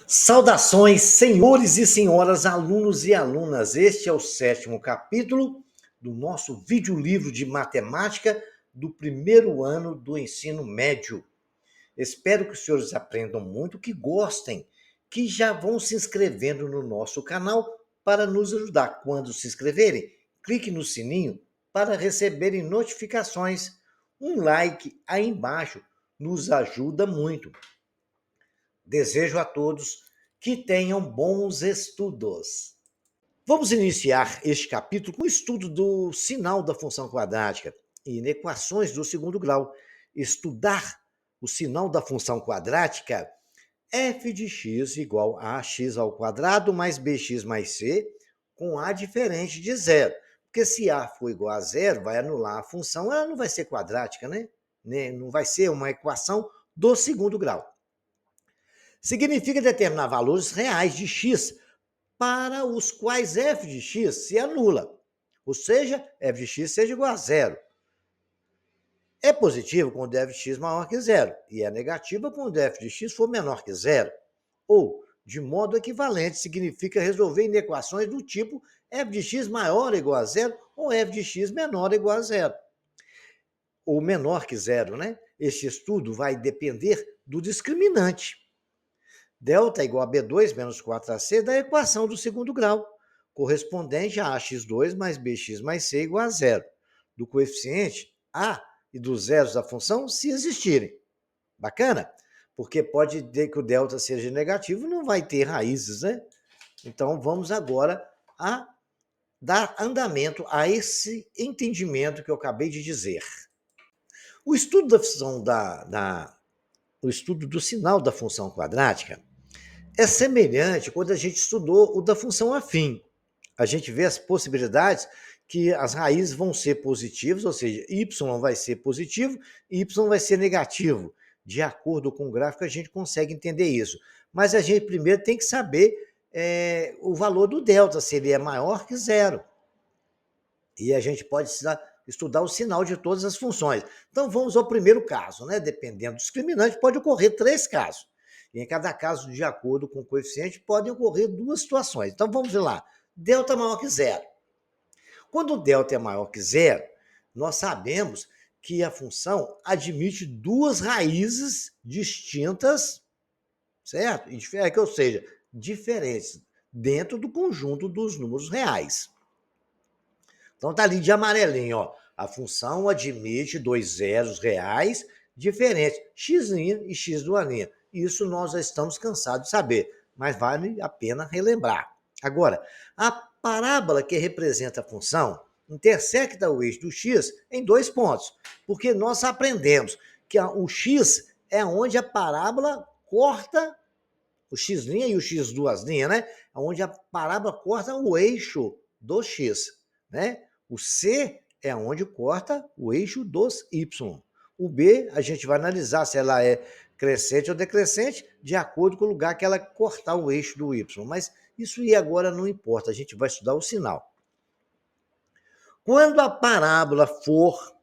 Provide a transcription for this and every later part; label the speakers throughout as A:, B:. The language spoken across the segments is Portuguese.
A: Saudações, senhores e senhoras, alunos e alunas. Este é o 7º capítulo do nosso videolivro de matemática do primeiro ano do ensino médio. Espero que os senhores aprendam muito, que gostem, que já vão se inscrevendo no nosso canal para nos ajudar. Quando se inscreverem, clique no sininho para receberem notificações. Um like aí embaixo nos ajuda muito. Desejo a todos que tenham bons estudos. Vamos iniciar este capítulo com o estudo do sinal da função quadrática e em equações do segundo grau. Estudar o sinal da função quadrática f de x igual a x ao quadrado mais bx mais c, com a diferente de zero. Porque se a for igual a zero, vai anular a função, ela não vai ser quadrática, né? Não vai ser uma equação do segundo grau. Significa determinar valores reais de x para os quais f de x se anula, ou seja, f de x seja igual a zero. É positivo quando f de x maior que zero e é negativa quando f de x for menor que zero. Ou, de modo equivalente, significa resolver inequações do tipo f de x maior ou igual a zero ou f de x menor ou igual a zero. Ou menor que zero, né? Este estudo vai depender do discriminante. Delta igual a B2 menos 4AC da equação do segundo grau, correspondente a AX2 mais BX mais C igual a zero, do coeficiente A e dos zeros da função, se existirem. Bacana? Porque pode ter que o delta seja negativo, não vai ter raízes, né? Então, vamos agora a dar andamento a esse entendimento que eu acabei de dizer. O estudo da função o estudo do sinal da função quadrática é semelhante quando a gente estudou o da função afim. A gente vê as possibilidades que as raízes vão ser positivas, ou seja, y vai ser positivo e y vai ser negativo. De acordo com o gráfico, a gente consegue entender isso. Mas a gente primeiro tem que saber o valor do delta, se ele é maior que zero. E a gente pode estudar o sinal de todas as funções. Então, vamos ao primeiro caso, né? Dependendo do discriminante, pode ocorrer 3 casos. E em cada caso, de acordo com o coeficiente, podem ocorrer 2 situações. Então, vamos ver lá. Delta maior que zero. Quando o delta é maior que zero, nós sabemos que a função admite 2 raízes distintas, certo? Ou seja, diferentes, dentro do conjunto dos números reais. Então está ali de amarelinho, ó. A função admite 2 zeros reais diferentes, x' e x'. Isso nós já estamos cansados de saber, mas vale a pena relembrar. Agora, a parábola que representa a função intersecta o eixo do x em 2 pontos, porque nós aprendemos que o x é onde a parábola corta o x' e o x', né? Onde a parábola corta o eixo do x, né? O C é onde corta o eixo dos y. O B, a gente vai analisar se ela é crescente ou decrescente, de acordo com o lugar que ela cortar o eixo do y. Mas isso aí agora não importa, a gente vai estudar o sinal. Quando a parábola for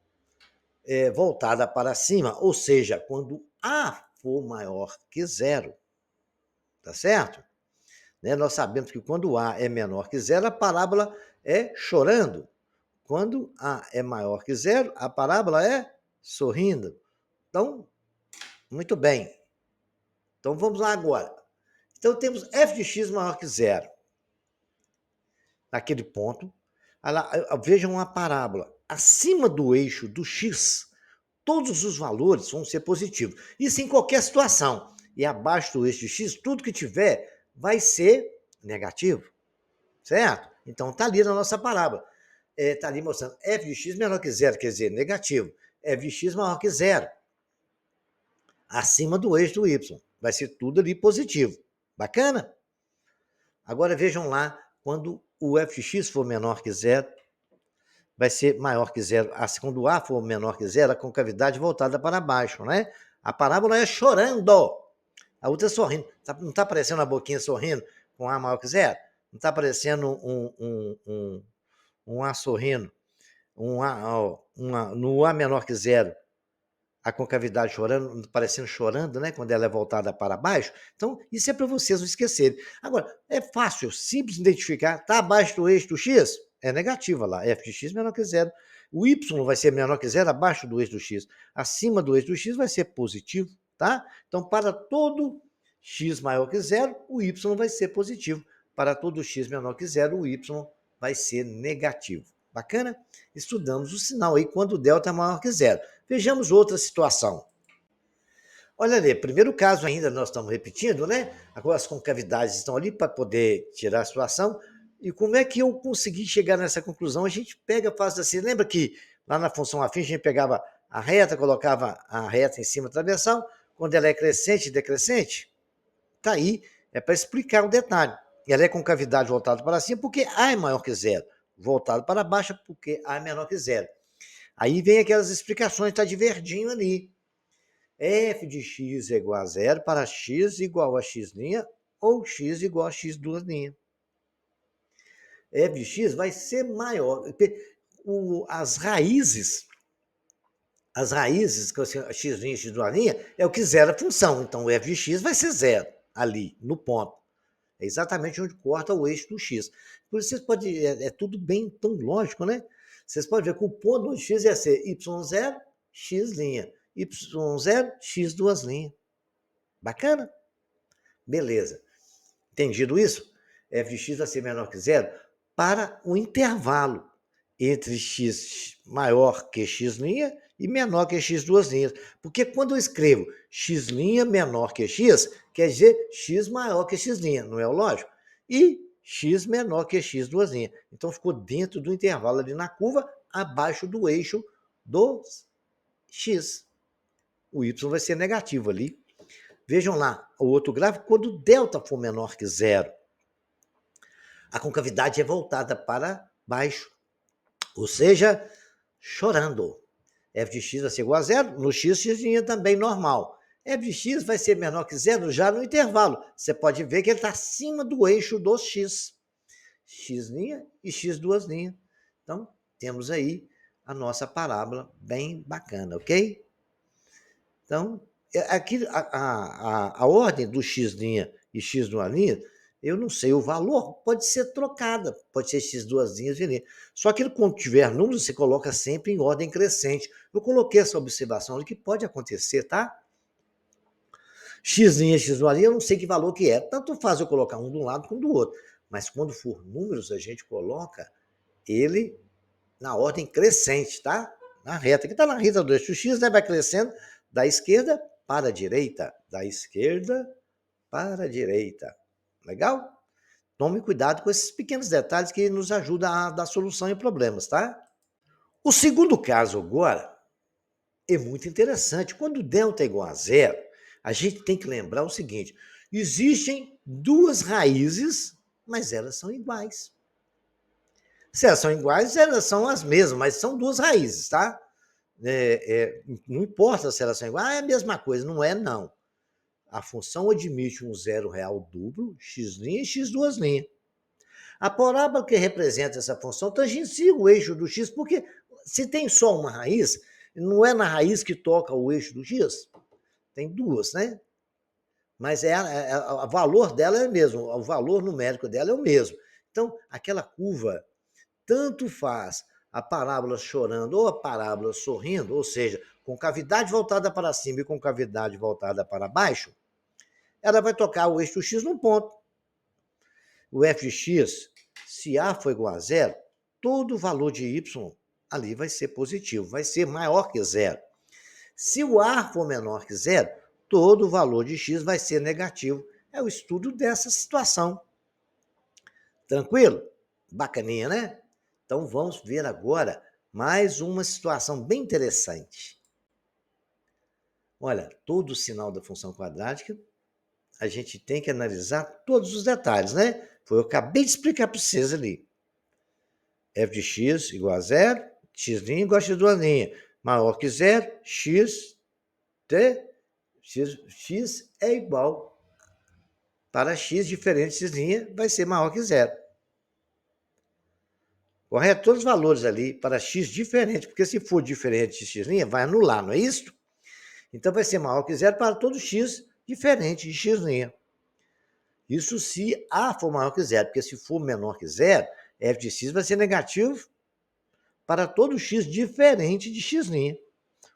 A: voltada para cima, ou seja, quando A for maior que zero, tá certo? Nós sabemos que quando A é menor que zero, a parábola é chorando. Quando A é maior que zero, a parábola é sorrindo. Então, muito bem. Então, vamos lá agora. Então, temos f de x maior que zero. Naquele ponto, vejam uma parábola. Acima do eixo do x, todos os valores vão ser positivos. Isso em qualquer situação. E abaixo do eixo de x, tudo que tiver vai ser negativo. Certo? Então, está ali na nossa parábola. Está ali mostrando f de x menor que zero, quer dizer, negativo. F de x maior que zero. Acima do eixo do y. Vai ser tudo ali positivo. Bacana? Agora vejam lá, quando o f de x for menor que zero, vai ser maior que zero. Quando o A for menor que zero, a concavidade voltada para baixo, né? A parábola é chorando. A outra é sorrindo. Não está aparecendo a boquinha sorrindo com A maior que zero? Não está aparecendo um A sorrindo? No A menor que zero. A concavidade chorando, parecendo chorando, né? Quando ela é voltada para baixo. Então, isso é para vocês não esquecerem. Agora, é fácil, simples identificar. Está abaixo do eixo do x? É negativa lá. F de x menor que zero. O y vai ser menor que zero abaixo do eixo do x. Acima do eixo do x vai ser positivo, tá? Então, para todo x maior que zero, o y vai ser positivo. Para todo x menor que zero, o y vai ser negativo. Bacana? Estudamos o sinal aí quando o delta é maior que zero. Vejamos outra situação. Olha ali, primeiro caso ainda, nós estamos repetindo, né? Agora as concavidades estão ali para poder tirar a situação. E como é que eu consegui chegar nessa conclusão? A gente pega, faz assim, lembra que lá na função afim a gente pegava a reta, colocava a reta em cima da travessão, quando ela é crescente e decrescente? Está aí, é para explicar um detalhe. Ela é concavidade voltada para cima porque A é maior que zero, voltado para baixo porque A é menor que zero. Aí vem aquelas explicações, está de verdinho ali. F de x é igual a zero para x igual a x' ou x igual a x duas linhas. F de x vai ser maior. As raízes, x' e x duas linhas, é o que zera a função. Então, o f de x vai ser zero ali, no ponto. É exatamente onde corta o eixo do x. Por isso, vocês podem, é tudo bem tão lógico, né? Vocês podem ver que o ponto do x ia ser y0, x', y0, x duas linhas. Bacana? Beleza. Entendido isso? F de x vai ser menor que zero para o intervalo entre x maior que x' e menor que x duas linhas. Porque quando eu escrevo x' menor que x, quer dizer x maior que x', não é o lógico? E x menor que x duas linhas. Então ficou dentro do intervalo ali na curva, abaixo do eixo do x. O y vai ser negativo ali. Vejam lá, o outro gráfico, quando delta for menor que zero, a concavidade é voltada para baixo, ou seja, chorando. F de x vai ser igual a zero, no x, x' também normal. F de x vai ser menor que zero já no intervalo. Você pode ver que ele está acima do eixo do x. X' e x duas linhas. Então, temos aí a nossa parábola bem bacana, ok? Então, aqui a ordem do x' e x duas linhas, eu não sei, o valor pode ser trocada, pode ser x duas linhas de linha. Só que quando tiver números, você coloca sempre em ordem crescente. Eu coloquei essa observação ali que pode acontecer, tá? X', x duas linhas, eu não sei que valor que é. Tanto faz eu colocar um de um lado como do outro. Mas quando for números, a gente coloca ele na ordem crescente, tá? Na reta. Aqui está na reta do eixo x, né? Vai crescendo da esquerda para a direita. Da esquerda para a direita. Legal? Tome cuidado com esses pequenos detalhes que nos ajudam a dar solução em problemas, tá? O segundo caso agora é muito interessante. Quando o delta é igual a zero, a gente tem que lembrar o seguinte: existem duas raízes, mas elas são iguais. Se elas são iguais, elas são as mesmas, mas são duas raízes, tá? Não importa se elas são iguais, é a mesma coisa. Não é, não. A função admite um zero real duplo, x' e x duas linhas. A parábola que representa essa função tangencia o eixo do x, porque se tem só uma raiz, não é na raiz que toca o eixo do x? Tem duas, né? Mas o valor dela é o mesmo, o valor numérico dela é o mesmo. Então, aquela curva, tanto faz a parábola chorando ou a parábola sorrindo, ou seja, com cavidade voltada para cima e com cavidade voltada para baixo, ela vai tocar o eixo do x num ponto. O f de x, se A for igual a zero, todo o valor de y ali vai ser positivo, vai ser maior que zero. Se o A for menor que zero, todo o valor de x vai ser negativo. É o estudo dessa situação. Tranquilo? Bacaninha, né? Então vamos ver agora mais uma situação bem interessante. Olha, todo o sinal da função quadrática, a gente tem que analisar todos os detalhes, né? Foi eu acabei de explicar para vocês ali. F de x igual a zero, x' igual a x duas linhas. Maior que zero, x é igual para x diferente de x' vai ser maior que zero. Correto? Todos os valores ali para x diferente, porque se for diferente de x', vai anular, não é isso? Então, vai ser maior que zero para todo x diferente de x'. Isso se A for maior que zero, porque se for menor que zero, f de x vai ser negativo para todo x diferente de x'.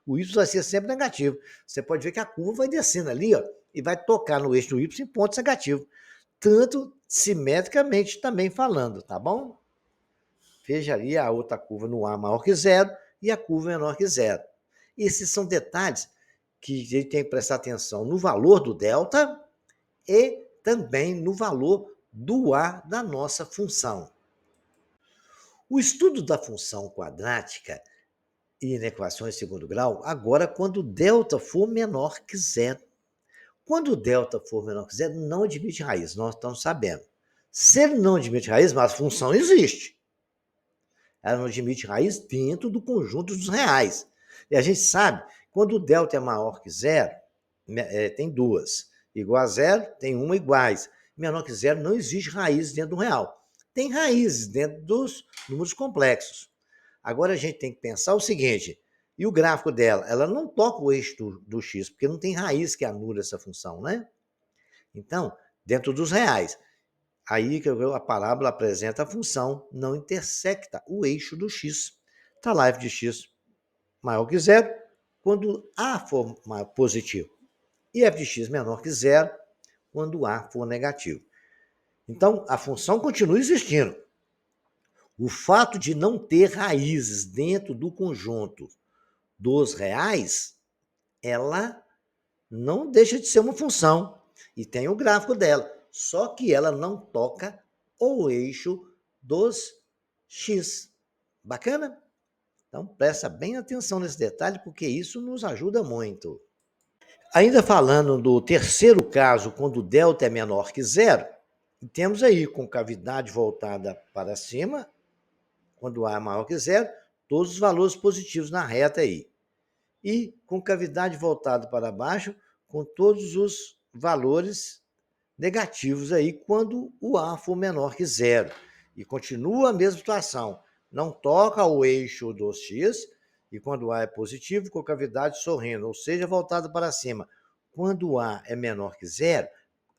A: O y vai ser sempre negativo. Você pode ver que a curva vai descendo ali, ó, e vai tocar no eixo do y em pontos negativos. Tanto simetricamente também falando, tá bom? Veja ali a outra curva no A maior que zero e a curva menor que zero. Esses são detalhes que a gente tem que prestar atenção no valor do delta e também no valor do A da nossa função. O estudo da função quadrática e em equações de segundo grau, agora quando delta for menor que zero. Quando delta for menor que zero, não admite raiz, nós estamos sabendo. Se ele não admite raiz, mas a função existe. Ela não admite raiz dentro do conjunto dos reais. E a gente sabe, quando o delta é maior que zero, tem duas. Igual a zero, tem uma iguais. Menor que zero, não existe raiz dentro do real. Tem raízes dentro dos números complexos. Agora a gente tem que pensar o seguinte, e o gráfico dela? Ela não toca o eixo do x, porque não tem raiz que anula essa função, né? Então, dentro dos reais, aí que a parábola apresenta a função, não intersecta o eixo do x. Está lá f de x maior que zero, quando A for positivo. E f de x menor que zero, quando A for negativo. Então, a função continua existindo. O fato de não ter raízes dentro do conjunto dos reais, ela não deixa de ser uma função. E tem o gráfico dela. Só que ela não toca o eixo dos x. Bacana? Então, presta bem atenção nesse detalhe, porque isso nos ajuda muito. Ainda falando do terceiro caso, quando o delta é menor que zero, temos aí com cavidade voltada para cima, quando A é maior que zero, todos os valores positivos na reta aí. E com cavidade voltada para baixo, com todos os valores negativos aí, quando o A for menor que zero. E continua a mesma situação. Não toca o eixo dos x, e quando A é positivo, com cavidade sorrindo, ou seja, voltada para cima. Quando A é menor que zero,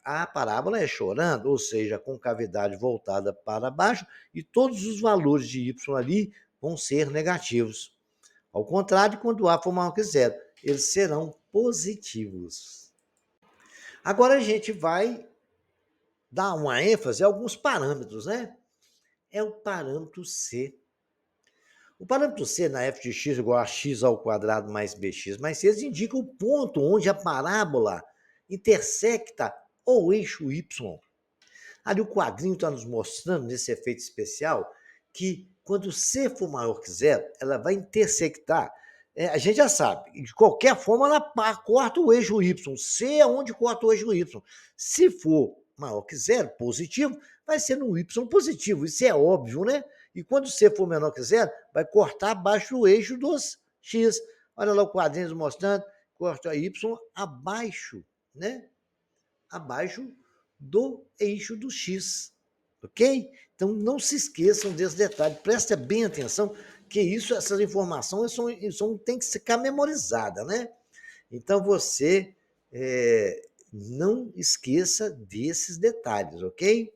A: a parábola é chorando, ou seja, com cavidade voltada para baixo, e todos os valores de y ali vão ser negativos. Ao contrário, quando A for maior que zero, eles serão positivos. Agora a gente vai dar uma ênfase a alguns parâmetros, né? É o parâmetro C. O parâmetro C na f de x igual a x ao quadrado mais bx mais c indica o ponto onde a parábola intersecta o eixo y. Ali o quadrinho está nos mostrando, nesse efeito especial, que quando C for maior que zero, ela vai intersectar. A gente já sabe, de qualquer forma, ela corta o eixo Y. C é onde corta o eixo Y. Se for maior que zero, positivo, vai ser no Y positivo. Isso é óbvio, né? E quando C for menor que zero, vai cortar abaixo do eixo dos X. Olha lá o quadrinho mostrando, corta Y abaixo, né? Abaixo do eixo do X, ok? Então, não se esqueçam desse detalhe, preste bem atenção, que essas informações têm que ficar memorizadas, né? Então, você não esqueça desses detalhes, ok?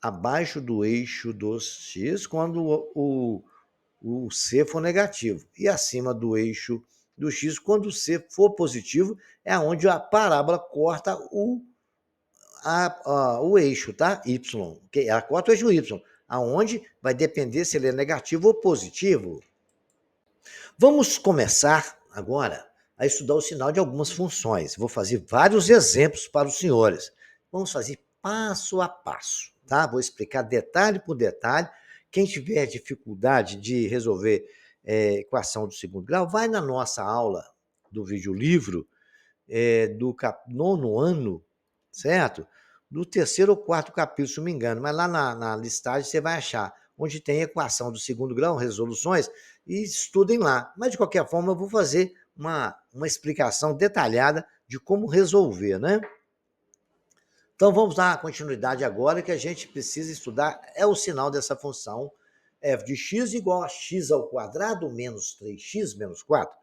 A: Abaixo do eixo dos X, quando o C for negativo, e acima do eixo do X, quando o C for positivo, é onde a parábola corta o eixo, tá? Y, que ela corta o eixo Y, aonde vai depender se ele é negativo ou positivo. Vamos começar agora a estudar o sinal de algumas funções. Vou fazer vários exemplos para os senhores. Vamos fazer passo a passo, tá? Vou explicar detalhe por detalhe. Quem tiver dificuldade de resolver equação do segundo grau, vai na nossa aula do videolivro do nono ano, certo? Do terceiro ou quarto capítulo, se não me engano, mas lá na listagem você vai achar, onde tem equação do segundo grau, resoluções, e estudem lá. Mas, de qualquer forma, eu vou fazer uma explicação detalhada de como resolver, né? Então, vamos dar continuidade agora, que a gente precisa estudar, é o sinal dessa função f de x igual a x ao quadrado menos 3x menos 4.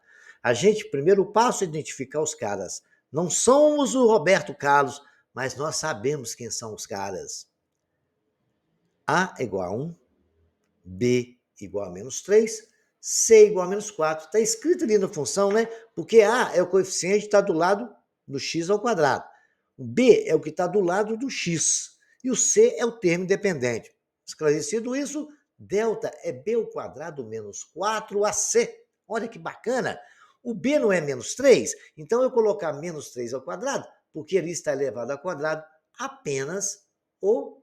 A: A gente, primeiro passo é identificar os caras. Não somos o Roberto Carlos, mas nós sabemos quem são os caras. A igual a 1, B igual a menos 3, C igual a menos 4. Está escrito ali na função, né? Porque A é o coeficiente que está do lado do x ao quadrado. O B é o que está do lado do x. E o C é o termo independente. Esclarecido isso, delta é B ao quadrado menos 4AC. Olha que bacana. O B não é menos 3, então eu colocar menos 3 ao quadrado, porque ele está elevado ao quadrado apenas o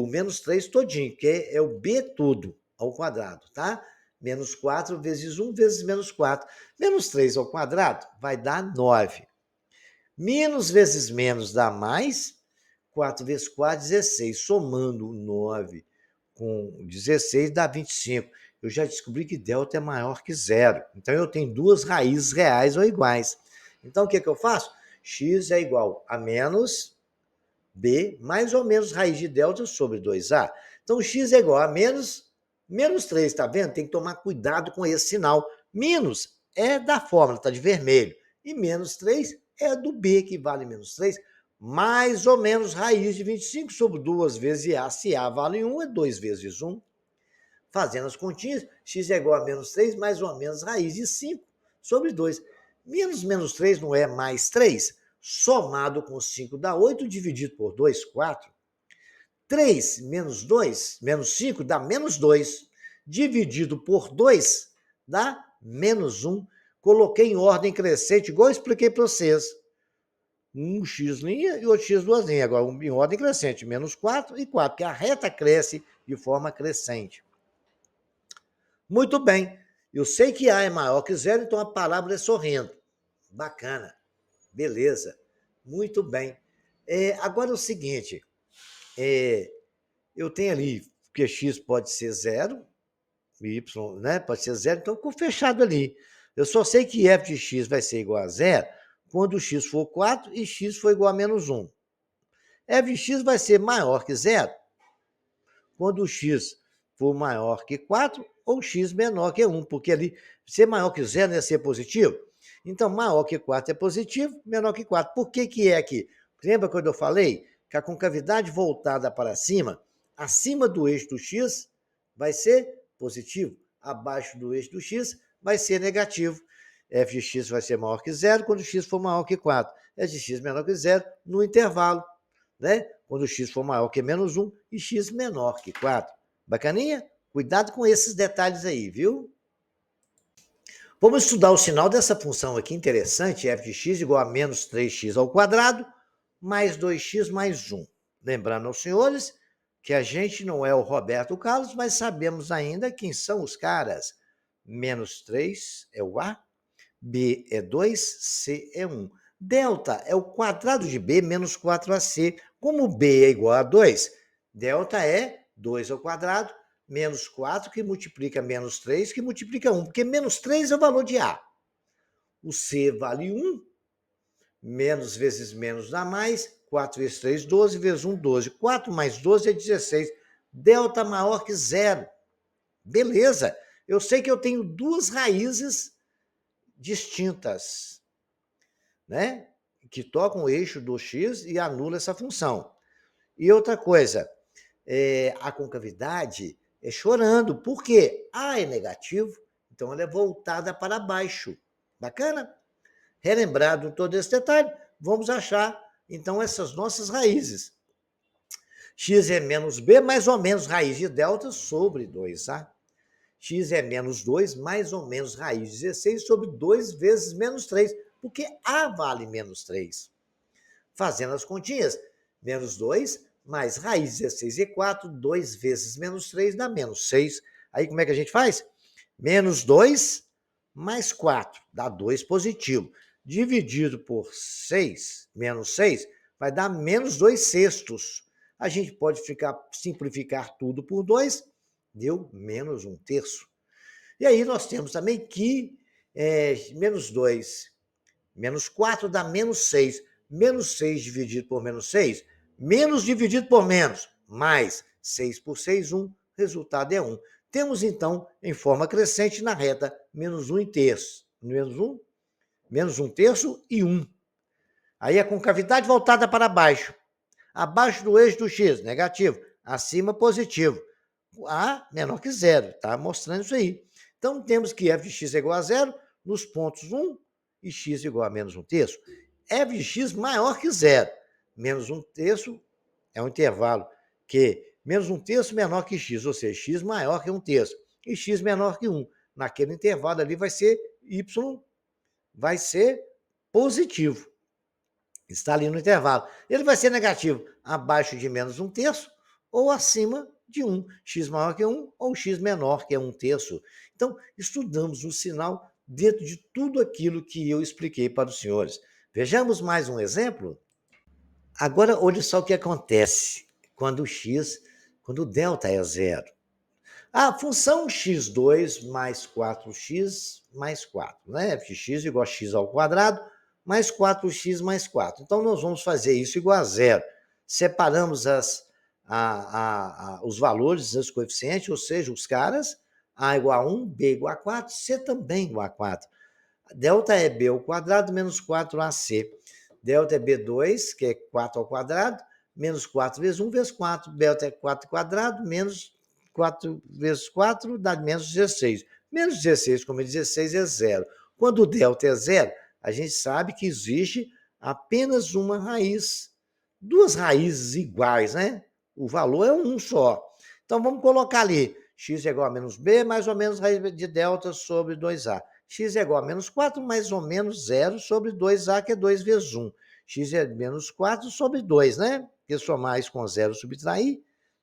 A: menos 3 todinho, que é o B tudo ao quadrado, tá? Menos 4 vezes 1 vezes menos 4. Menos 3 ao quadrado vai dar 9. Menos vezes menos dá mais. 4 vezes 4, 16. Somando 9 com 16 dá 25. Eu já descobri que delta é maior que zero. Então, eu tenho duas raízes reais ou iguais. Então, o que eu faço? X é igual a menos B mais ou menos raiz de delta sobre 2A. Então, x é igual a menos 3, tá vendo? Tem que tomar cuidado com esse sinal. Menos é da fórmula, tá de vermelho. E menos 3 é do B, que vale menos 3. Mais ou menos raiz de 25 sobre 2 vezes A. Se A vale 1, é 2 vezes 1. Fazendo as continhas, x é igual a menos 3, mais ou menos raiz de 5 sobre 2. Menos 3 não é mais 3? Somado com 5 dá 8, dividido por 2, 4. 3 menos 2, menos 5 dá menos 2. Dividido por 2 dá menos 1. Coloquei em ordem crescente, igual eu expliquei para vocês. Um x' e outro x duas linhas. Agora, em ordem crescente, menos 4 e 4, porque a reta cresce de forma crescente. Muito bem. Eu sei que A é maior que zero, então a palavra é sorrendo. Bacana. Beleza. Muito bem. Agora é o seguinte. Eu tenho ali que x pode ser zero, y, né, pode ser zero, então ficou fechado ali. Eu só sei que f de x vai ser igual a zero quando x for 4 e x for igual a menos 1. F de x vai ser maior que zero quando o x for maior que 4 ou x menor que 1, porque ali ser maior que zero não é ser positivo. Então, maior que 4 é positivo, menor que 4. Por que é aqui? Lembra quando eu falei que a concavidade voltada para cima, acima do eixo do x, vai ser positivo, abaixo do eixo do x vai ser negativo. F de x vai ser maior que zero quando x for maior que 4. F de x menor que zero no intervalo, né? Quando x for maior que menos 1 e x menor que 4. Bacaninha? Cuidado com esses detalhes aí, viu? Vamos estudar o sinal dessa função aqui interessante, f de x igual a menos 3x ao quadrado, mais 2x mais 1. Lembrando aos senhores que a gente não é o Roberto Carlos, mas sabemos ainda quem são os caras. Menos 3 é o A, B é 2, C é 1. Delta é o quadrado de B menos 4AC. Como B é igual a 2, delta é 2 ao quadrado menos 4, que multiplica menos 3, que multiplica 1, porque menos 3 é o valor de A. O C vale 1, menos vezes menos dá mais, 4 vezes 3, 12, vezes 1, 12. 4 mais 12 é 16. Delta maior que zero. Beleza. Eu sei que eu tenho duas raízes distintas, né? Que tocam o eixo do x e anula essa função. E outra coisa, a concavidade é chorando. Por quê? A é negativo, então ela é voltada para baixo. Bacana? Relembrado todo esse detalhe, vamos achar, então, essas nossas raízes. X é menos B, mais ou menos raiz de delta sobre 2A. X é menos 2, mais ou menos raiz de 16 sobre 2 vezes menos 3, porque A vale menos 3. Fazendo as continhas, menos 2 mais raiz de 16 e 4, 2 vezes menos 3 dá menos 6. Aí como é que a gente faz? Menos 2 mais 4 dá 2 positivo. Dividido por 6, menos 6, vai dar menos 2 sextos. A gente pode simplificar tudo por 2, deu menos 1 terço. E aí nós temos também que menos 2, menos 4 dá menos 6. Menos 6 dividido por menos 6, menos dividido por menos, mais 6 por 6, 1, resultado é 1. Temos, então, em forma crescente na reta, menos 1 terço. Menos 1 terço e 1. Aí a concavidade voltada para baixo. Abaixo do eixo do x, negativo. Acima, positivo. A menor que zero, está mostrando isso aí. Então, temos que f de x é igual a zero nos pontos 1 e x igual a menos 1 terço. F de x maior que zero. Menos 1 terço é um intervalo que menos 1 terço menor que x, ou seja, x maior que 1 terço. E x menor que 1. Naquele intervalo ali vai ser y, vai ser positivo. Está ali no intervalo. Ele vai ser negativo abaixo de menos 1 terço ou acima de 1. X maior que 1 ou x menor que 1 terço. Então, estudamos o sinal dentro de tudo aquilo que eu expliquei para os senhores. Vejamos mais um exemplo? Agora, olha só o que acontece quando o delta é zero. A função x2 mais 4x mais 4, né? f de x igual a x ao quadrado mais 4x mais 4. Então, nós vamos fazer isso igual a zero. Separamos os valores, os coeficientes, ou seja, os caras, a igual a 1, b igual a 4, c também igual a 4. Delta é b ao quadrado menos 4ac. Delta é b2, que é 4 ao quadrado, menos 4 vezes 1 vezes 4. Delta é 4 ao quadrado, menos 4 vezes 4 dá menos 16. Menos 16, como é 16, é zero. Quando o delta é zero, a gente sabe que existe apenas uma raiz. Duas raízes iguais, né? O valor é um só. Então, vamos colocar ali, x é igual a menos b, mais ou menos raiz de delta sobre 2a. X é igual a menos 4, mais ou menos 0 sobre 2a, que é 2 vezes 1. X é menos 4 sobre 2, né? Porque somar isso com 0 subtrair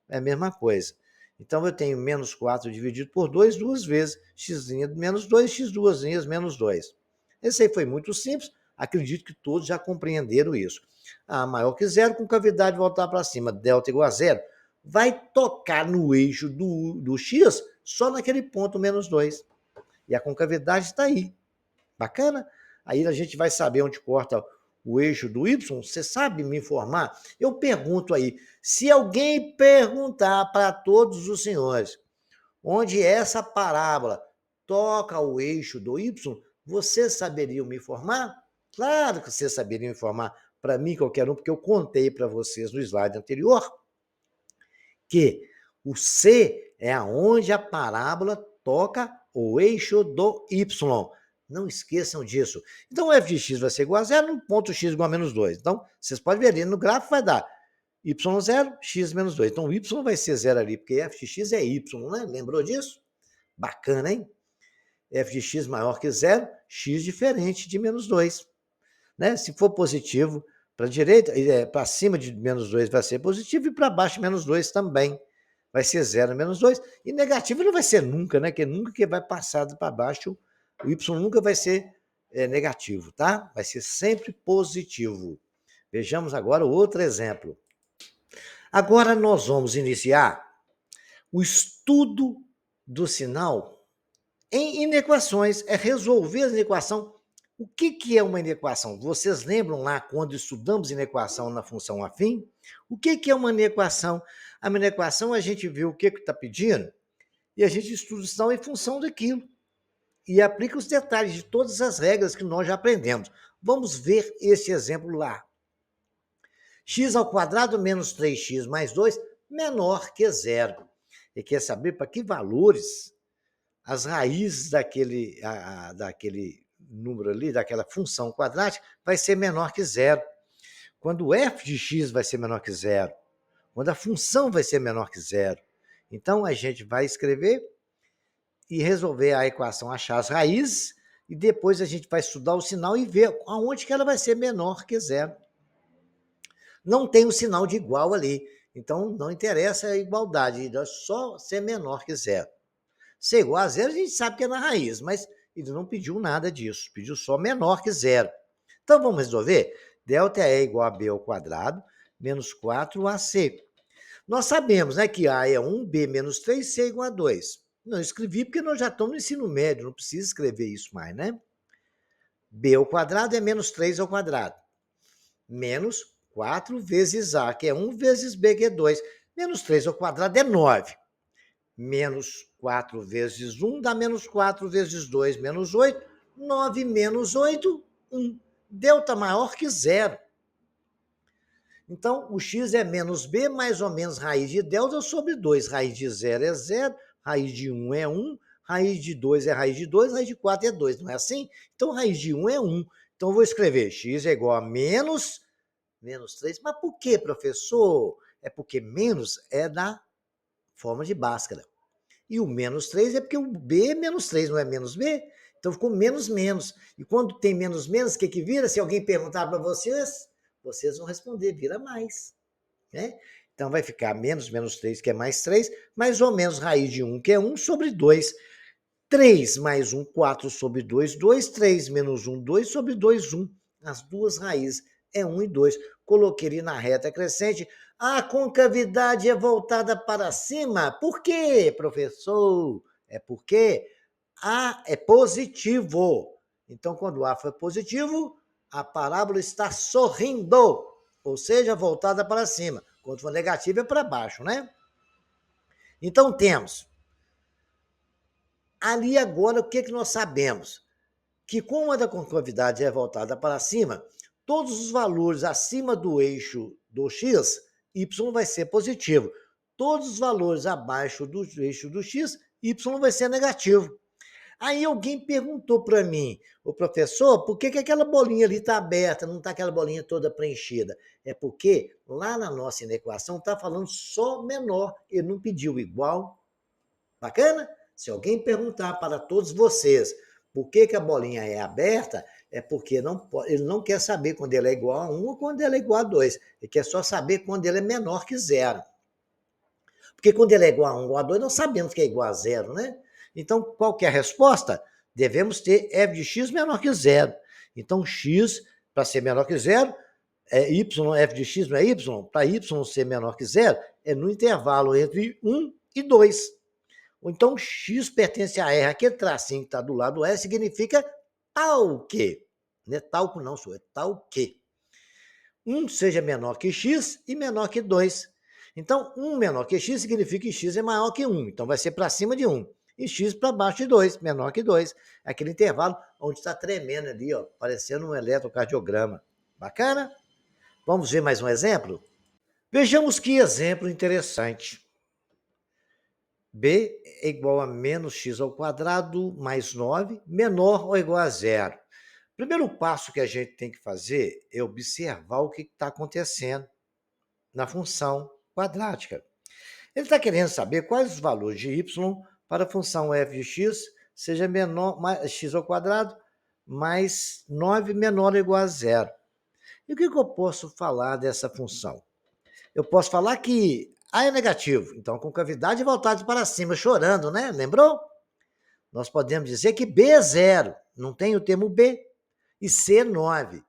A: é a mesma coisa. Então, eu tenho menos 4 dividido por 2 duas vezes. X' menos 2, x duas linhas menos 2. Esse aí foi muito simples. Acredito que todos já compreenderam isso. A maior que zero, com cavidade voltar para cima, delta igual a zero, vai tocar no eixo do x só naquele ponto menos 2. E a concavidade está aí. Bacana? Aí a gente vai saber onde corta o eixo do y. Você sabe me informar? Eu pergunto aí, se alguém perguntar para todos os senhores onde essa parábola toca o eixo do y, vocês saberiam me informar? Claro que vocês saberiam informar. Para mim, qualquer um, porque eu contei para vocês no slide anterior que o C é aonde a parábola toca o eixo do y. Não esqueçam disso. Então, o f de x vai ser igual a zero, no ponto x igual a menos 2. Então, vocês podem ver ali no gráfico, vai dar y0, x menos 2. Então, o y vai ser zero ali, porque f de x é y, né? Lembrou disso? Bacana, hein? F de x maior que zero, x diferente de menos 2. Né? Se for positivo para a direita, para cima de menos 2 vai ser positivo e para baixo menos 2 também. Vai ser 0 menos 2. E negativo não vai ser nunca, né? Que nunca que vai passar para baixo, o y nunca vai ser negativo, tá? Vai ser sempre positivo. Vejamos agora outro exemplo. Agora nós vamos iniciar o estudo do sinal em inequações. É resolver a inequação. O que é uma inequação? Vocês lembram lá quando estudamos inequação na função afim? O que é uma inequação? A inequação a gente viu o que está pedindo e a gente estuda o sinal em função daquilo e aplica os detalhes de todas as regras que nós já aprendemos. Vamos ver esse exemplo lá. X ao quadrado menos 3x mais 2 menor que zero. E quer saber para que valores as raízes daquele número ali, daquela função quadrática, vai ser menor que zero. Quando o f de x vai ser menor que zero. Quando a função vai ser menor que zero. Então, a gente vai escrever e resolver a equação, achar as raízes, e depois a gente vai estudar o sinal e ver aonde que ela vai ser menor que zero. Não tem o sinal de igual ali. Então, não interessa a igualdade, é só ser menor que zero. Ser igual a zero, a gente sabe que é na raiz, mas ele não pediu nada disso, pediu só menor que zero. Então, vamos resolver? Delta é igual a b ao quadrado, menos 4ac. Nós sabemos, né, que a é 1, b menos 3, c é igual a 2. Não escrevi porque nós já estamos no ensino médio, não precisa escrever isso mais, né? b ao quadrado é menos 3 ao quadrado. Menos 4 vezes a, que é 1, vezes b, que é 2. Menos 3 ao quadrado é 9. Menos 4 vezes 1 dá menos 4 vezes 2, menos 8. 9 menos 8, 1. Delta maior que zero. Então, o x é menos b mais ou menos raiz de delta sobre 2. Raiz de 0 é 0, raiz de 1 é 1, raiz de 2 é raiz de 2, raiz de 4 é 2. Não é assim? Então, raiz de 1 é 1. Então, eu vou escrever x é igual a menos 3. Mas por que, professor? É porque menos é da forma de Bhaskara. E o menos 3 é porque o b é menos 3, não é menos b? Então, ficou menos menos. E quando tem menos menos, o que vira? Se alguém perguntar para vocês, vocês vão responder, vira mais. Né? Então, vai ficar menos 3, que é mais 3, mais ou menos raiz de 1, que é 1, sobre 2. 3 mais 1, 4 sobre 2, 2. 3 menos 1, 2 sobre 2, 1. As duas raízes é 1 e 2. Coloquei ele na reta crescente. A concavidade é voltada para cima. Por quê, professor? É porque A é positivo. Então, quando A for positivo, a parábola está sorrindo, ou seja, voltada para cima. Quando for negativo, é para baixo, né? Então, temos ali agora, o que nós sabemos? Que como a da concavidade é voltada para cima, todos os valores acima do eixo do x, y vai ser positivo. Todos os valores abaixo do eixo do x, y vai ser negativo. Aí alguém perguntou para mim, o professor, por que aquela bolinha ali está aberta, não está aquela bolinha toda preenchida? É porque lá na nossa equação está falando só menor, ele não pediu igual. Bacana? Se alguém perguntar para todos vocês por que a bolinha é aberta, é porque ele não quer saber quando ele é igual a 1 ou quando ele é igual a 2. Ele quer só saber quando ele é menor que zero. Porque quando ele é igual a 1 ou a 2, nós sabemos que é igual a zero, né? Então, qual que é a resposta? Devemos ter f de x menor que zero. Então, x, para ser menor que zero, y, f de x não é y, para y ser menor que zero, é no intervalo entre 1 e 2. Ou então x pertence a R, aquele tracinho que está do lado do R significa tal que. Não é talco não, senhor, é tal que. 1 seja menor que x e menor que 2. Então, 1 menor que x significa que x é maior que 1. Então, vai ser para cima de 1. E x para baixo de 2, menor que 2. Aquele intervalo onde está tremendo ali, ó, parecendo um eletrocardiograma. Bacana? Vamos ver mais um exemplo? Vejamos que exemplo interessante. B é igual a menos x ao quadrado mais 9, menor ou igual a zero. Primeiro passo que a gente tem que fazer é observar o que está acontecendo na função quadrática. Ele está querendo saber quais os valores de y para a função f de x seja menor, mais, x ao quadrado mais 9 menor ou igual a zero. E o que eu posso falar dessa função? Eu posso falar que A é negativo, então a concavidade é voltada para cima, chorando, né? Lembrou? Nós podemos dizer que B é zero, não tem o termo B, e C é 9.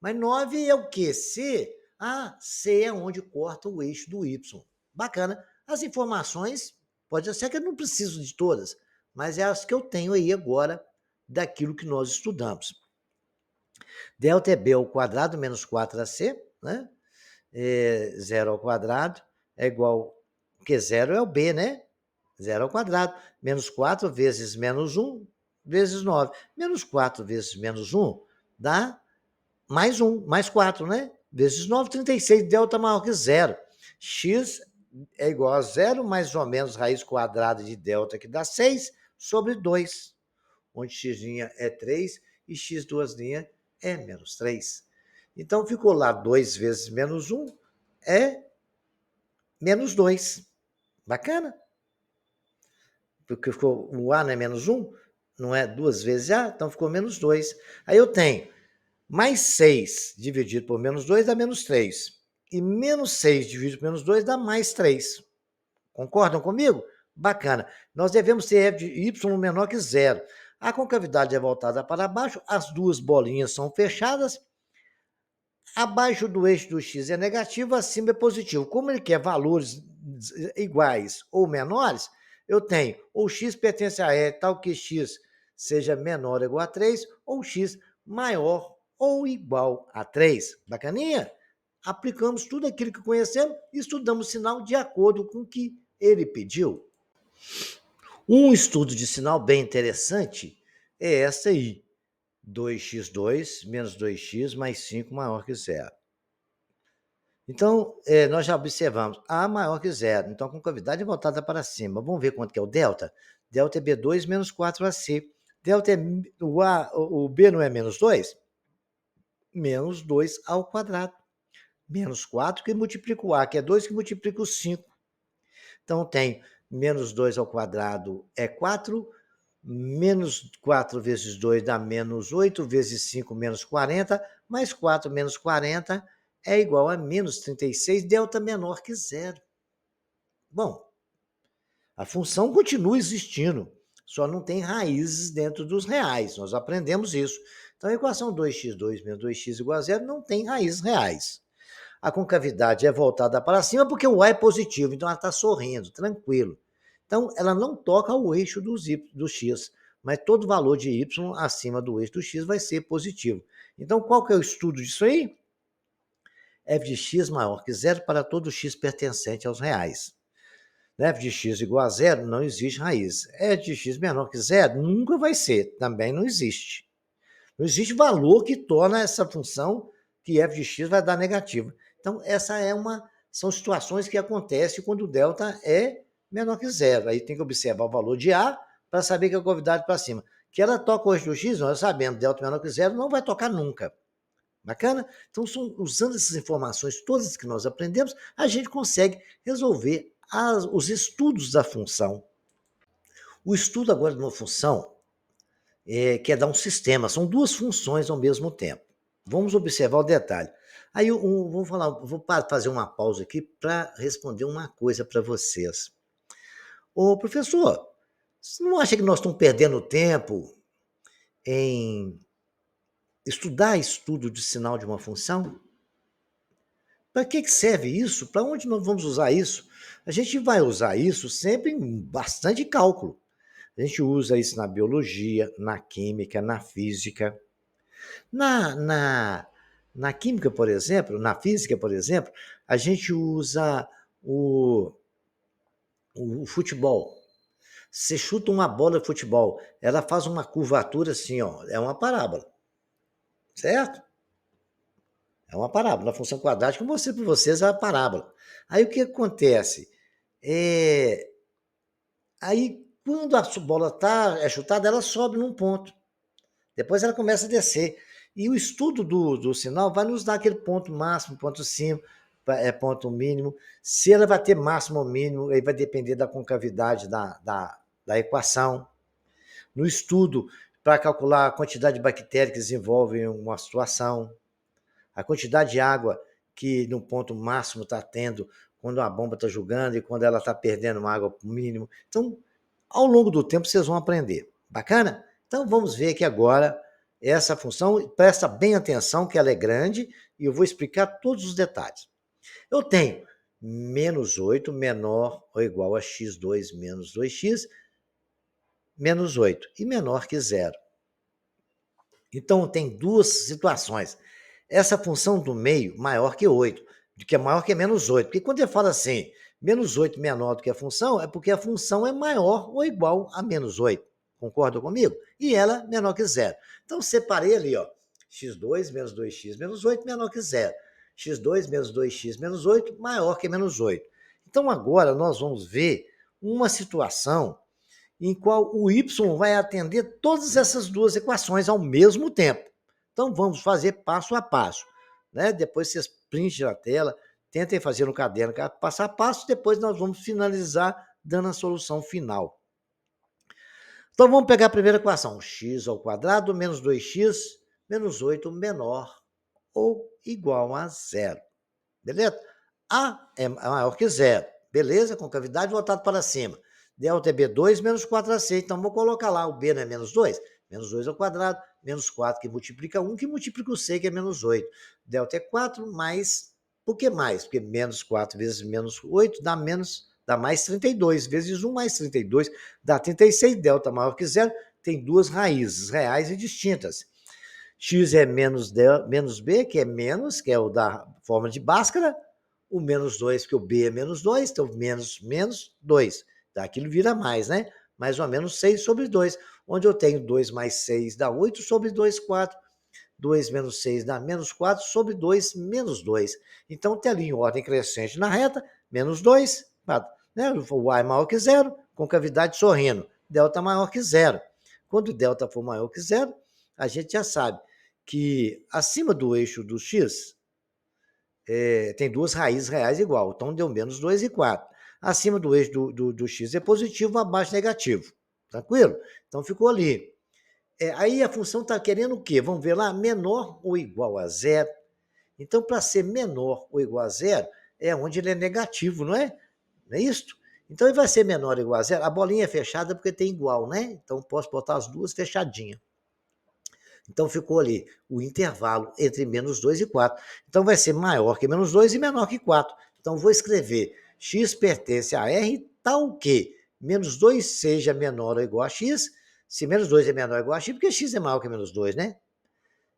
A: Mas 9 é o quê? C? Ah, C é onde corta o eixo do Y. Bacana. As informações, pode ser que eu não preciso de todas, mas é as que eu tenho aí agora daquilo que nós estudamos. Delta é B ao quadrado menos 4AC, né? 0 ao quadrado é igual, porque 0 é o B, né? 0 ao quadrado, menos 4 vezes menos 1 vezes 9. Menos 4 vezes menos 1 dá mais 1, mais 4, né? Vezes 9, 36, delta maior que zero. X é igual a zero, mais ou menos raiz quadrada de delta, que dá 6, sobre 2, onde x' é 3 e x duas linhas é menos 3. Então, ficou lá 2 vezes menos 1 é menos 2. Bacana? Porque ficou, o A não é menos 1, não é 2 vezes A, então ficou menos 2. Aí eu tenho mais 6 dividido por menos 2 dá menos 3. E menos 6 dividido por menos 2 dá mais 3. Concordam comigo? Bacana. Nós devemos ter f de y menor que zero. A concavidade é voltada para baixo, as duas bolinhas são fechadas. Abaixo do eixo do x é negativo, acima é positivo. Como ele quer valores iguais ou menores, eu tenho ou x pertence a E, tal que x seja menor ou igual a 3, ou x maior ou igual a 3. Bacaninha? Aplicamos tudo aquilo que conhecemos e estudamos o sinal de acordo com o que ele pediu. Um estudo de sinal bem interessante é essa aí, 2x2 menos 2x mais 5 maior que zero. Então, nós já observamos A maior que zero, então a concavidade é voltada para cima. Vamos ver quanto que é o delta? Delta é B2 menos 4AC. Delta é o B não é menos 2? Menos 2 ao quadrado. Menos 4 que multiplica o A, que é 2 que multiplica o 5. Então, tem menos 2 ao quadrado é 4, menos 4 vezes 2 dá menos 8, vezes 5 menos 40, mais 4 menos 40 é igual a menos 36, delta menor que zero. Bom, a função continua existindo, só não tem raízes dentro dos reais, nós aprendemos isso. Então, a equação 2x2 menos 2x igual a zero não tem raízes reais. A concavidade é voltada para cima porque o A é positivo, então ela está sorrindo, tranquilo. Então, ela não toca o eixo do x, mas todo valor de y acima do eixo do x vai ser positivo. Então, qual que é o estudo disso aí? F de x maior que zero para todo x pertencente aos reais. F de x igual a zero, não existe raiz. F de x menor que zero, nunca vai ser, também não existe. Não existe valor que torna essa função que f de x vai dar negativa. Então, são situações que acontecem quando o delta é menor que zero. Aí tem que observar o valor de A para saber que a concavidade para cima. Que ela toca hoje do x, nós sabemos, delta menor que zero não vai tocar nunca. Bacana? Então, usando essas informações todas que nós aprendemos, a gente consegue resolver os estudos da função. O estudo agora de uma função que é dar um sistema, são duas funções ao mesmo tempo. Vamos observar o detalhe. Aí vou fazer uma pausa aqui para responder uma coisa para vocês. Ô, professor, você não acha que nós estamos perdendo tempo em estudar estudo de sinal de uma função? Para que serve isso? Para onde nós vamos usar isso? A gente vai usar isso sempre em bastante cálculo. A gente usa isso na biologia, na química, na física. Na química, por exemplo, na física, por exemplo, a gente usa o futebol. Você chuta uma bola de futebol, ela faz uma curvatura assim, ó, é uma parábola. Certo? É uma parábola. Na função quadrática, eu mostrei para vocês a parábola. Aí o que acontece? Aí, quando a bola é chutada, ela sobe num ponto. Depois ela começa a descer. E o estudo do sinal vai nos dar aquele ponto máximo, ponto cima, ponto mínimo. Se ela vai ter máximo ou mínimo, aí vai depender da concavidade da equação. No estudo, para calcular a quantidade de bactérias que desenvolvem uma situação, a quantidade de água que no ponto máximo está tendo quando a bomba está jogando e quando ela está perdendo uma água para o mínimo. Então, ao longo do tempo, vocês vão aprender. Bacana? Então, vamos ver aqui agora essa função. Presta bem atenção que ela é grande e eu vou explicar todos os detalhes. Eu tenho menos 8 menor ou igual a x2 menos 2x menos 8 e menor que zero. Então, tem duas situações. Essa função do meio maior que 8, que é maior que menos 8. Porque quando ele fala assim, menos 8 menor do que a função, é porque a função é maior ou igual a menos 8. Concorda comigo? E ela menor que zero. Então, separei ali, ó, x2 menos 2x menos 8 menor que zero. x2 menos 2x menos 8 maior que menos 8. Então, agora nós vamos ver uma situação em qual o y vai atender todas essas duas equações ao mesmo tempo. Então, vamos fazer passo a passo. Né? Depois vocês printem a tela, tentem fazer no caderno passo a passo, depois nós vamos finalizar dando a solução final. Então, vamos pegar a primeira equação. X ao quadrado menos 2x menos 8 menor ou igual a zero. Beleza? A é maior que zero. Beleza? Concavidade voltada para cima. Delta é B2 menos 4AC. Então, vou colocar lá, o B não é menos 2? Menos 2 ao quadrado, menos 4 que multiplica 1, que multiplica o C, que é menos 8. Delta é 4 mais... Por que mais? Porque menos 4 vezes menos 8 dá mais 32. Vezes 1 mais 32 dá 36. Delta maior que zero. Tem duas raízes reais e distintas. X é menos B, que é menos, que é o da forma de Bhaskara. O menos 2, porque o B é menos 2, então menos 2. Aquilo vira mais, né? Mais ou menos 6 sobre 2, onde eu tenho 2 mais 6 dá 8 sobre 2, 4. 2 menos 6 dá menos 4 sobre 2 menos 2. Então, tem ali em ordem crescente na reta, menos 2, né? O y maior que zero, concavidade sorrindo. Delta maior que zero. Quando o delta for maior que zero, a gente já sabe que acima do eixo do x tem duas raízes reais igual, então deu menos 2 e 4. Acima do eixo do x é positivo, abaixo negativo. Tranquilo? Então ficou ali. Aí a função está querendo o quê? Vamos ver lá, menor ou igual a zero. Então, para ser menor ou igual a zero, é onde ele é negativo, não é? Não é isso? Então, ele vai ser menor ou igual a zero. A bolinha é fechada porque tem igual, né? Então, posso botar as duas fechadinhas. Então, ficou ali o intervalo entre menos 2 e 4. Então, vai ser maior que menos 2 e menor que 4. Então, vou escrever x pertence a R tal que menos 2 seja menor ou igual a x. Se menos 2 é menor ou igual a x, porque x é maior que menos 2, né?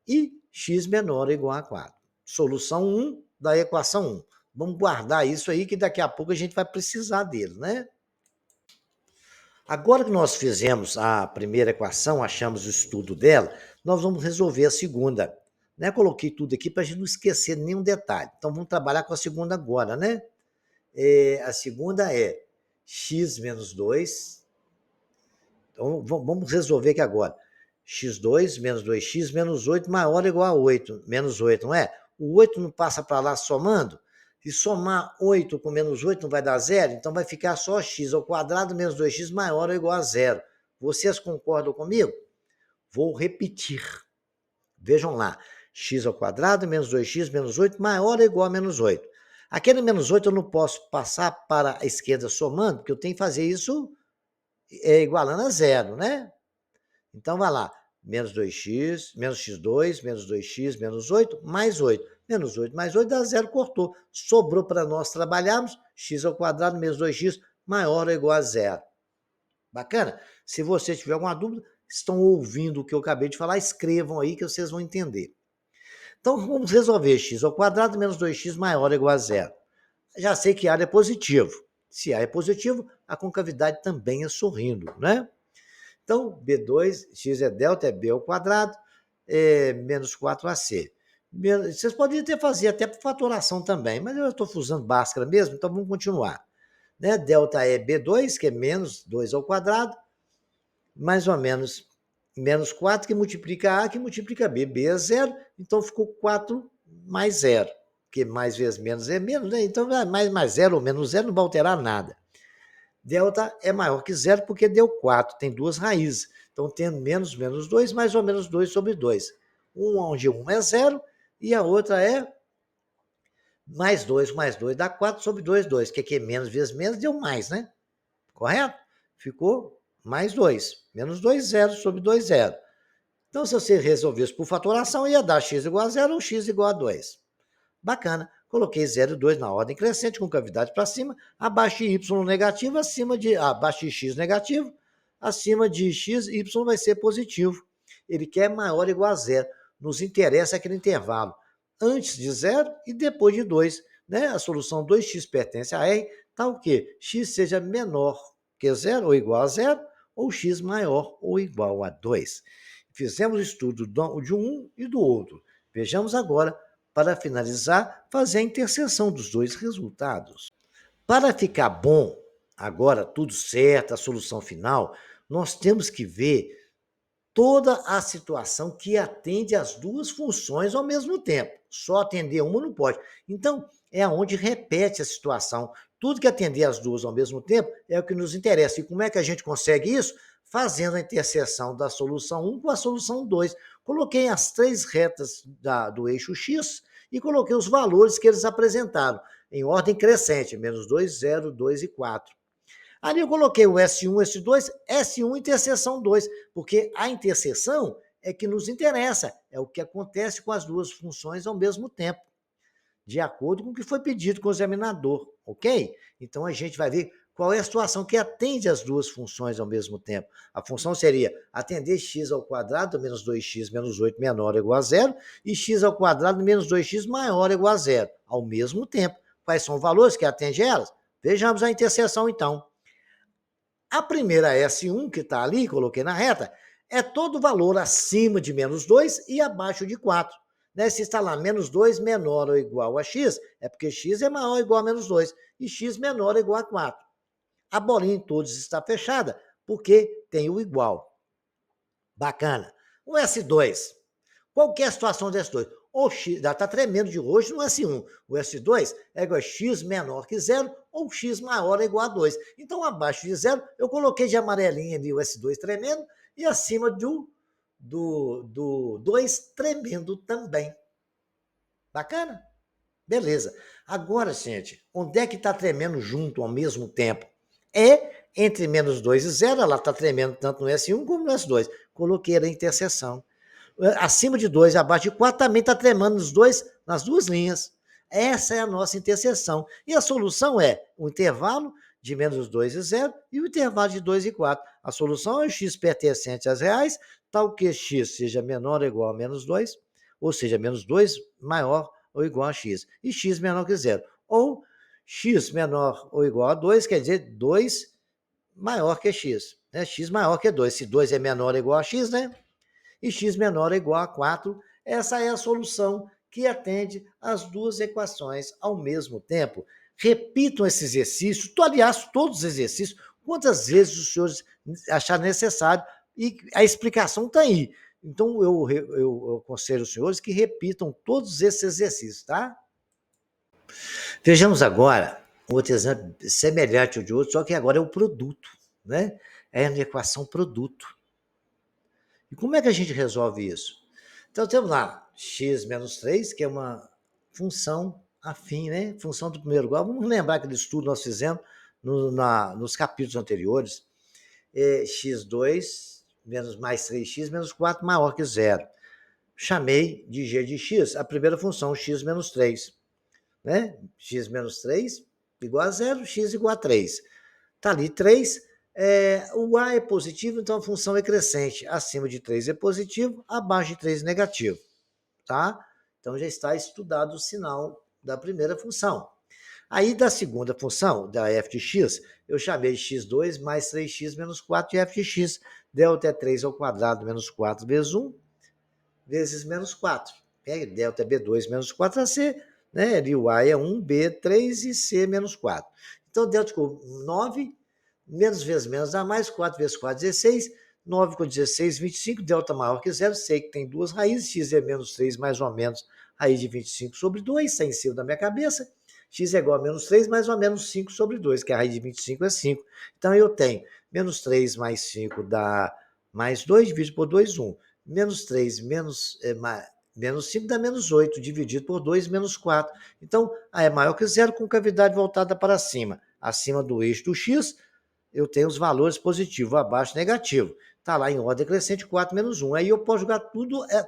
A: E x menor ou igual a 4. Solução 1 da equação 1. Vamos guardar isso aí, que daqui a pouco a gente vai precisar dele, né? Agora que nós fizemos a primeira equação, achamos o estudo dela, nós vamos resolver a segunda. Né? Coloquei tudo aqui para a gente não esquecer nenhum detalhe. Então, vamos trabalhar com a segunda agora, né? A segunda é x menos 2. Então, vamos resolver aqui agora. x2 menos 2x menos 8 maior ou igual a 8. Menos 8, não é? O 8 não passa para lá somando? Se somar 8 com menos 8 não vai dar zero? Então vai ficar só x ao quadrado menos 2x maior ou igual a zero. Vocês concordam comigo? Vou repetir. Vejam lá. X ao quadrado menos 2x menos 8 maior ou igual a menos 8. Aquele menos 8 eu não posso passar para a esquerda somando, porque eu tenho que fazer isso igualando a zero, né? Então, vai lá. Menos 2x, menos x2, menos 2x, menos 8, mais 8. Menos 8 mais 8 dá zero, cortou. Sobrou para nós trabalharmos x ao quadrado menos 2x maior ou igual a zero. Bacana? Se você tiver alguma dúvida, estão ouvindo o que eu acabei de falar, escrevam aí que vocês vão entender. Então, vamos resolver x ao quadrado menos 2x maior ou igual a zero. Já sei que A é positivo. Se A é positivo, a concavidade também é sorrindo, né? Então, B2, x é delta, é B ao quadrado, menos 4AC. Vocês poderiam ter fazer até por fatoração também, mas eu estou usando Bhaskara mesmo, então vamos continuar. Né? Delta é B2, que é menos 2 ao quadrado, mais ou menos menos 4, que multiplica A, que multiplica B. B é zero, então ficou 4 mais zero, que mais vezes menos é menos, né? Então mais zero ou menos zero não vai alterar nada. Delta é maior que zero porque deu 4, tem duas raízes. Então, tendo menos 2, mais ou menos 2 sobre 2. Onde 1 é zero e a outra é mais 2 dá 4 sobre 2, 2. Que aqui é menos vezes menos, deu mais, né? Correto? Ficou mais 2. Menos 2, 0 sobre 2, 0. Então, se você resolvesse por fatoração, ia dar x igual a 0 ou x igual a 2. Bacana. Coloquei 0 e 2 na ordem crescente, com cavidade para cima, abaixo de y negativo, abaixo de x negativo, acima de x, y vai ser positivo. Ele quer maior ou igual a zero. Nos interessa aquele intervalo antes de 0 e depois de 2. Né? A solução 2x pertence a R, tal que x seja menor que 0 ou igual a 0, ou x maior ou igual a 2. Fizemos o estudo de um e do outro. Vejamos agora, para finalizar, fazer a interseção dos dois resultados. Para ficar bom, agora tudo certo, a solução final, nós temos que ver toda a situação que atende às duas funções ao mesmo tempo. Só atender uma não pode. Então, é onde repete a situação. Tudo que atender as duas ao mesmo tempo é o que nos interessa. E como é que a gente consegue isso? Fazendo a interseção da solução 1 com a solução 2. Coloquei as três retas do eixo X e coloquei os valores que eles apresentaram, em ordem crescente, menos 2, 0, 2 e 4. Ali eu coloquei o S1, S2, S1 interseção 2, porque a interseção é que nos interessa, é o que acontece com as duas funções ao mesmo tempo, de acordo com o que foi pedido com o examinador, ok? Então a gente vai ver qual é a situação que atende as duas funções ao mesmo tempo. A função seria atender x ao quadrado menos 2x menos 8 menor ou igual a zero e x ao quadrado menos 2x maior ou igual a zero, ao mesmo tempo. Quais são os valores que atendem elas? Vejamos a interseção então. A primeira S1, que está ali, coloquei na reta, é todo valor acima de menos 2 e abaixo de 4. Né? Se está lá menos 2 menor ou igual a x, é porque x é maior ou igual a menos 2 e x menor ou igual a 4. A bolinha em todos está fechada porque tem o igual. Bacana. O S2. Qual que é a situação do S2? O x está tremendo de roxo no S1. O S2 é igual a x menor que zero ou x maior ou igual a 2. Então, abaixo de zero, eu coloquei de amarelinha ali o S2 tremendo e acima do 2 tremendo também. Bacana? Beleza. Agora, gente, onde é que está tremendo junto ao mesmo tempo? É entre menos 2 e 0, ela está tremendo tanto no S1 como no S2. Coloquei a interseção. Acima de 2 e abaixo de 4 também está tremando nas duas linhas. Essa é a nossa interseção. E a solução é o intervalo de menos 2 e 0 e o intervalo de 2 e 4. A solução é o x pertencente às reais, tal que x seja menor ou igual a menos 2, ou seja, menos 2 maior ou igual a x, e x menor que zero. Ou x menor ou igual a 2, quer dizer 2 maior que x. Né? X maior que 2. Se 2 é menor ou igual a x, né? E x menor ou igual a 4. Essa é a solução que atende às duas equações ao mesmo tempo. Repitam esse exercício, aliás, todos os exercícios, quantas vezes os senhores acharem necessário, e a explicação está aí. Então, eu aconselho os senhores que repitam todos esses exercícios, tá? Vejamos agora outro exemplo semelhante ao de outro, só que agora é o produto, né? É a equação produto. E como é que a gente resolve isso? Então, temos lá x menos 3, que é uma função afim, né? Função do primeiro grau. Vamos lembrar aquele estudo que nós fizemos nos capítulos anteriores. x2 menos mais 3x menos 4 maior que zero. Chamei de g de x a primeira função, x menos 3. Né? X menos 3 igual a zero, x igual a 3. Está ali 3. O A é positivo, então a função é crescente. Acima de 3 é positivo, abaixo de 3 é negativo. Tá? Então já está estudado o sinal da primeira função. Aí da segunda função, da f de x, eu chamei de x2 mais 3x menos 4 de f de x. Delta é 3 ao quadrado menos 4 vezes 1, vezes menos 4. Delta é b2 menos 4ac, né? Ali o A é 1, B 3 e C menos 4. Então, delta ficou 9, menos vezes menos dá mais, 4 vezes 4, 16, 9 com 16, 25, delta maior que zero, sei que tem duas raízes, x é menos 3 mais ou menos raiz de 25 sobre 2, está em cima da minha cabeça, x é igual a menos 3 mais ou menos 5 sobre 2, que a raiz de 25 é 5. Então, eu tenho menos 3 mais 5 dá mais 2, dividido por 2, 1. Menos 3 menos 5 dá menos 8, dividido por 2, menos 4. Então, A é maior que zero com cavidade voltada para cima. Acima do eixo do x, eu tenho os valores positivo, abaixo negativo. Está lá em ordem crescente, 4 menos 1. Aí eu posso jogar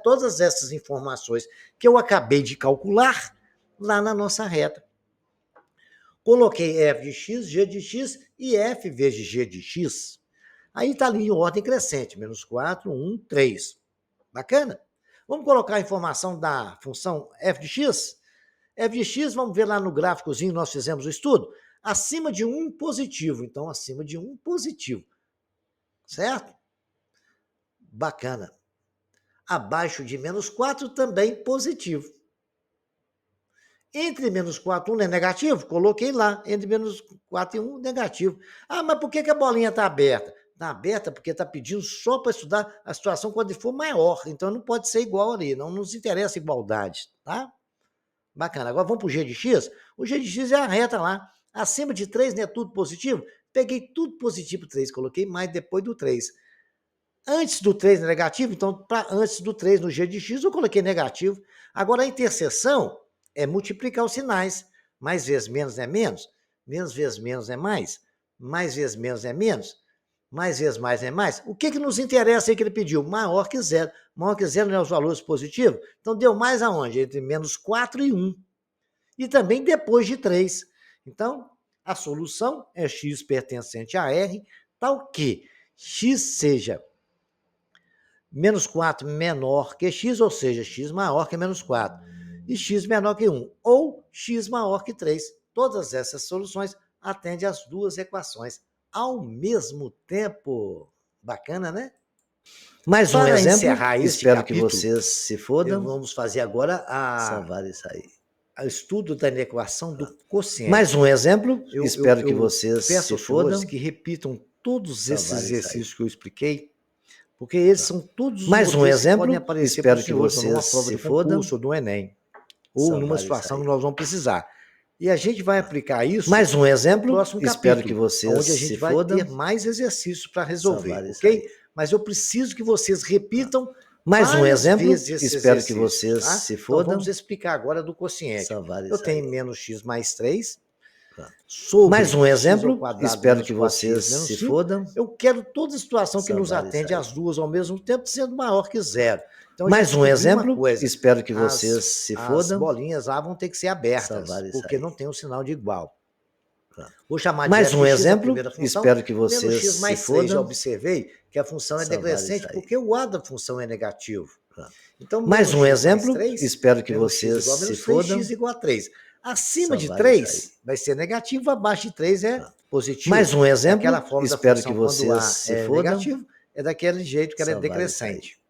A: todas essas informações que eu acabei de calcular lá na nossa reta. Coloquei f de x, g de x e f vezes g de x. Aí está ali em ordem crescente, menos 4, 1, 3. Bacana? Vamos colocar a informação da função f de x? F de x, vamos ver lá no gráficozinho, nós fizemos o estudo. Acima de 1 positivo, então acima de 1 positivo. Certo? Bacana. Abaixo de menos 4 também positivo. Entre menos 4 e 1 é negativo? Coloquei lá, entre menos 4 e 1, negativo. Ah, mas por que a bolinha está aberta? Está aberta porque está pedindo só para estudar a situação quando for maior. Então não pode ser igual ali, não nos interessa igualdade, tá? Bacana. Agora vamos para o g de x. O g de x é a reta lá. Acima de 3, né? Tudo positivo. Peguei tudo positivo 3, coloquei mais depois do 3. Antes do 3 é negativo, então antes do 3 no g de x eu coloquei negativo. Agora a interseção é multiplicar os sinais. Mais vezes menos é menos, menos vezes menos é mais vezes menos é menos, mais vezes mais é mais. O que nos interessa aí que ele pediu? Maior que zero. Maior que zero não é os valores positivos? Então deu mais aonde? Entre menos 4 e 1. E também depois de 3. Então, a solução é x pertencente a R, tal que x seja menos 4 menor que x, ou seja, x maior que menos 4, e x menor que 1, ou x maior que 3. Todas essas soluções atendem às duas equações ao mesmo tempo. Bacana, né?
B: Mais um
A: Para
B: exemplo,
A: encerrar este
B: espero
A: capítulo,
B: que vocês se fodam.
A: vamos fazer agora
B: Salvar isso aí.
A: o estudo da equação do quociente.
B: Mais um exemplo,
A: Eu
B: espero que vocês
A: peço
B: se
A: aos senhores
B: fodam.
A: que repitam todos esses
B: Salvar isso aí.
A: exercícios que eu expliquei, porque eles são todos os
B: Mais um
A: modelos que
B: exemplo,
A: podem aparecer
B: espero
A: para os
B: que
A: senhores numa
B: vocês
A: prova
B: se
A: de
B: fodam.
A: concurso ou do Enem, ou
B: Salvar
A: numa
B: isso
A: situação
B: aí.
A: que nós vamos precisar. E a gente vai aplicar isso
B: Mais um
A: no
B: exemplo,
A: próximo
B: espero
A: capítulo,
B: que vocês
A: onde a gente
B: se
A: vai
B: fodam.
A: ter mais exercícios para resolver,
B: Salvar isso
A: ok?
B: aí.
A: Mas eu preciso que vocês repitam
B: Mais um
A: várias
B: exemplo,
A: vezes esses
B: espero que
A: exercícios,
B: vocês
A: tá?
B: se
A: Então
B: fodam.
A: vamos explicar agora do quociente.
B: Salvar
A: Eu
B: isso
A: tenho
B: aí.
A: menos x mais 3 sobre
B: Mais um
A: x ao
B: exemplo,
A: quadrado
B: espero
A: menos
B: que
A: 4x
B: vocês
A: menos
B: se
A: 5.
B: fodam.
A: Eu quero toda situação que nos
B: Salvar isso
A: atende
B: aí.
A: as duas ao mesmo tempo, sendo maior que zero. Então, a
B: Mais
A: gente
B: um
A: descobriu uma
B: exemplo,
A: coisa,
B: espero que vocês se
A: as
B: fodam.
A: bolinhas lá vão ter que ser abertas,
B: Salvar isso
A: porque
B: aí.
A: não tem um sinal de igual. Vou chamar de
B: Mais
A: f
B: um
A: de x a
B: exemplo,
A: primeira função,
B: espero que
A: menos
B: vocês
A: x
B: se
A: mais 3. Já
B: fodam.
A: observei que a função é
B: Salvar
A: decrescente
B: isso aí.
A: porque o a da função é negativo. Então,
B: Mais
A: menos
B: um
A: x
B: exemplo,
A: 3,
B: espero que
A: menos x
B: vocês
A: igual a
B: se
A: menos 3,
B: fodam.
A: x igual a 3. Acima de
B: Salvar
A: 3
B: isso aí.
A: vai ser negativo, abaixo de 3 é positivo.
B: Mais um exemplo,
A: Aquela forma da
B: espero
A: função
B: que
A: quando
B: vocês
A: a
B: se
A: é
B: fodam.
A: negativo, é daquele jeito que ela é
B: Salvar
A: decrescente.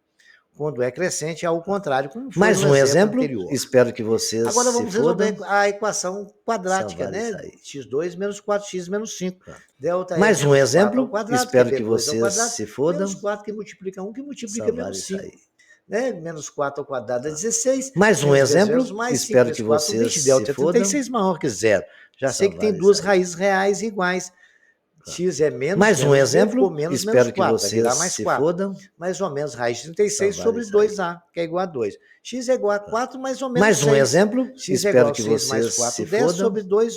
A: Quando é crescente, é ao contrário, como foi
B: Mais
A: no
B: um exemplo,
A: anterior.
B: espero que vocês
A: Agora
B: se
A: vamos resolver
B: fodam.
A: a equação quadrática,
B: Salvar isso
A: né?
B: aí.
A: x2 menos 4x menos 5. Delta
B: Mais
A: é
B: um
A: menos 4
B: exemplo,
A: ao quadrado,
B: espero
A: que é
B: que
A: b2 ao
B: vocês
A: quadrado,
B: se fodam.
A: menos 4 que multiplica 1, que multiplica
B: Salvar
A: menos
B: isso
A: 5.
B: aí.
A: Né? Menos 4 ao quadrado é 16.
B: Mais um
A: menos 10
B: exemplo,
A: vezes mais 5,
B: espero
A: vezes
B: que
A: 4,
B: vocês
A: 20. Delta
B: se
A: é 36 maior que zero. Já sei que tem
B: Salvar
A: duas
B: isso aí.
A: raízes reais iguais. X é menos,
B: Mais um
A: menos b
B: exemplo,
A: ficou menos,
B: espero
A: menos
B: que
A: 4, vai virar
B: vocês
A: mais
B: se
A: 4.
B: fodam.
A: Mais ou menos raiz de 36
B: Salvar
A: sobre
B: isso aí.
A: 2a, que é igual a 2. X é igual a 4, mais ou menos
B: Mais
A: 6.
B: um exemplo,
A: X é
B: espero
A: igual a
B: que
A: 6 mais
B: vocês
A: 4,
B: se
A: 10
B: fodam.
A: sobre 2,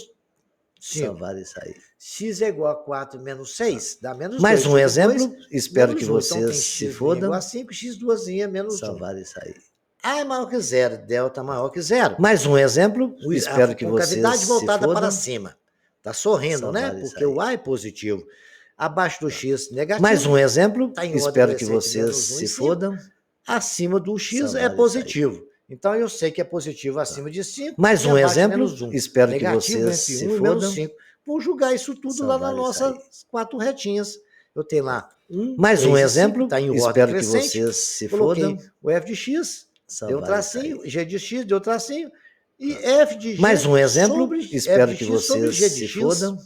A: 5.
B: Salvar isso aí.
A: X é igual a 4 menos 6, dá menos 2.
B: Mais um
A: sobre
B: exemplo,
A: 2,
B: espero
A: menos
B: que
A: 1. Então tem
B: vocês se
A: x
B: fodam.
A: igual a 5, x duasinha menos 1.
B: Salvar isso aí.
A: A é maior que zero, delta maior que zero.
B: Mais um exemplo, espero que
A: a
B: vocês
A: concavidade
B: se
A: voltada para
B: fodam.
A: cima. Está sorrindo,
B: Salvar
A: né?
B: isso
A: Porque
B: aí.
A: o A é positivo. Abaixo do X negativo.
B: Mais um exemplo,
A: Tá em ordem
B: espero que
A: crescente,
B: vocês
A: menos 1
B: se
A: e 5.
B: fodam.
A: Acima do X
B: Salvar
A: é
B: isso aí.
A: positivo. Então eu sei que é positivo acima de 5.
B: Mais
A: e
B: um
A: abaixo
B: exemplo,
A: menos 1.
B: espero que
A: Negativo
B: vocês
A: entre
B: se
A: 1 e menos
B: fodam.
A: 5. Vou jogar isso tudo lá
B: Salvar
A: nas
B: isso aí.
A: nossas 4 retinhas. Eu tenho lá 1,
B: Mais
A: 3
B: um
A: e 5,
B: exemplo,
A: tá em ordem
B: espero que
A: crescente.
B: vocês se
A: Coloquei
B: fodam.
A: o f de x, deu um
B: Salvar isso aí.
A: tracinho, g de x, deu tracinho, e f de g
B: Mais um exemplo,
A: sobre
B: espero
A: f de
B: que
A: x sobre
B: vocês
A: g de
B: se
A: x.
B: fodam.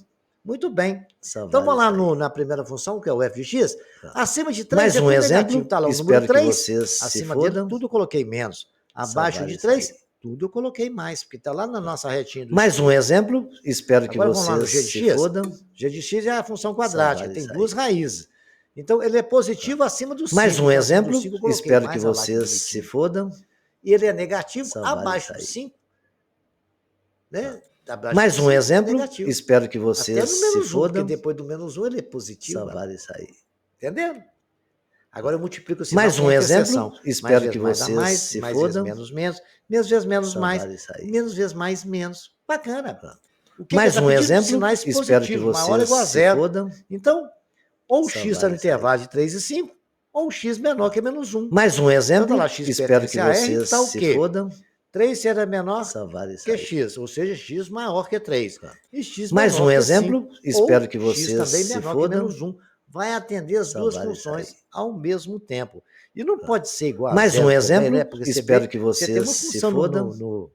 A: Muito bem.
B: Salvar
A: Então vamos lá
B: isso aí.
A: na primeira função, que é o f de x. Acima de 3
B: Mais
A: é
B: um
A: tudo
B: exemplo,
A: negativo. Tá lá o
B: espero
A: número
B: que
A: 3,
B: vocês se
A: acima dele
B: fodam.
A: tudo eu coloquei menos. Abaixo
B: Salvar
A: de
B: isso
A: 3,
B: aí.
A: tudo eu coloquei mais, porque está lá na nossa retinha do
B: Mais
A: x.
B: um exemplo, espero que
A: Agora vamos lá no
B: vocês
A: g de
B: se
A: x.
B: fodam.
A: G de x é a função quadrática,
B: Salvar
A: tem
B: isso aí.
A: duas raízes. Então ele é positivo acima do 5.
B: Mais um
A: Acima do
B: exemplo,
A: 5 eu coloquei
B: espero
A: mais,
B: que
A: olha lá
B: vocês
A: bonitinho.
B: se fodam.
A: E ele é negativo
B: Salvar
A: abaixo
B: isso
A: do
B: aí.
A: 5. Né? Abaixo
B: Mais
A: do
B: um
A: 5 é
B: exemplo,
A: negativo.
B: espero que
A: Até
B: vocês
A: no
B: se
A: menos 1, porque
B: fodam.
A: depois do menos 1 ele é positivo.
B: Salvar isso aí.
A: Entendendo? Agora eu multiplico o sinal
B: Mais
A: com
B: um
A: a
B: exemplo,
A: interseção.
B: espero
A: Mais
B: que
A: vezes mais a
B: vocês
A: mais,
B: se
A: mais vezes
B: fodam.
A: menos, menos vezes menos mais,
B: Salvar isso aí.
A: menos vezes mais, menos. Bacana. O que
B: Mais
A: que tá
B: um
A: pedindo?
B: exemplo,
A: Sinais
B: espero que
A: positivos, maior ou
B: vocês
A: igual a
B: se
A: zero.
B: fodam.
A: Então, ou o x
B: Salvar
A: está no
B: isso aí.
A: intervalo de 3 e 5, ou o x menor que menos 1.
B: Mais um exemplo,
A: Então, tá lá, x
B: espero
A: pertence
B: que
A: a R,
B: vocês
A: tá o
B: se
A: quê?
B: fodam.
A: 3 será menor
B: Salvar isso
A: que
B: aí.
A: x, ou seja, x maior que 3. E x
B: Mais
A: menor
B: um
A: que
B: exemplo,
A: 5,
B: espero
A: ou
B: que
A: x
B: vocês
A: também
B: se
A: menor que
B: fodam.
A: menos 1. Vai atender as duas
B: Salvar isso
A: funções
B: aí.
A: ao mesmo tempo. E não pode ser igual a
B: Mais
A: zero
B: um
A: também,
B: exemplo,
A: né? Porque você
B: espero
A: vê,
B: que
A: você tem uma
B: vocês se
A: função
B: fodam.
A: no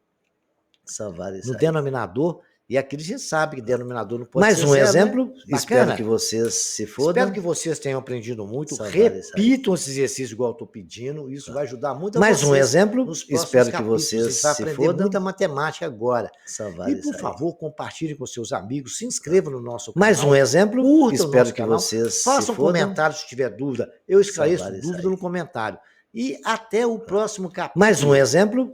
B: Salvar isso
A: no
B: aí.
A: denominador, e aqui a gente sabe que denominador não pode
B: Mais
A: ser
B: um
A: zero,
B: exemplo,
A: né?
B: espero
A: Bacana.
B: que vocês se fodam.
A: Espero que vocês tenham aprendido muito.
B: Salvar isso aí.
A: Repitam esse exercício igual eu estou pedindo. Isso vai ajudar muito a
B: Mais um
A: vocês
B: exemplo,
A: nos próximos
B: espero que
A: capítulos.
B: vocês
A: Vocês vão
B: se
A: aprender
B: fodam.
A: muita matemática agora.
B: Salvar
A: E,
B: isso
A: por
B: aí.
A: favor, compartilhem com seus amigos. Se inscrevam no nosso canal.
B: Mais um exemplo,
A: Curtam o
B: espero
A: nosso
B: que
A: canal.
B: vocês se
A: Façam
B: fodam.
A: comentários se tiver dúvida. Eu esclareço
B: Salvar isso
A: dúvida
B: aí.
A: no comentário. E até o próximo capítulo.
B: Mais um exemplo,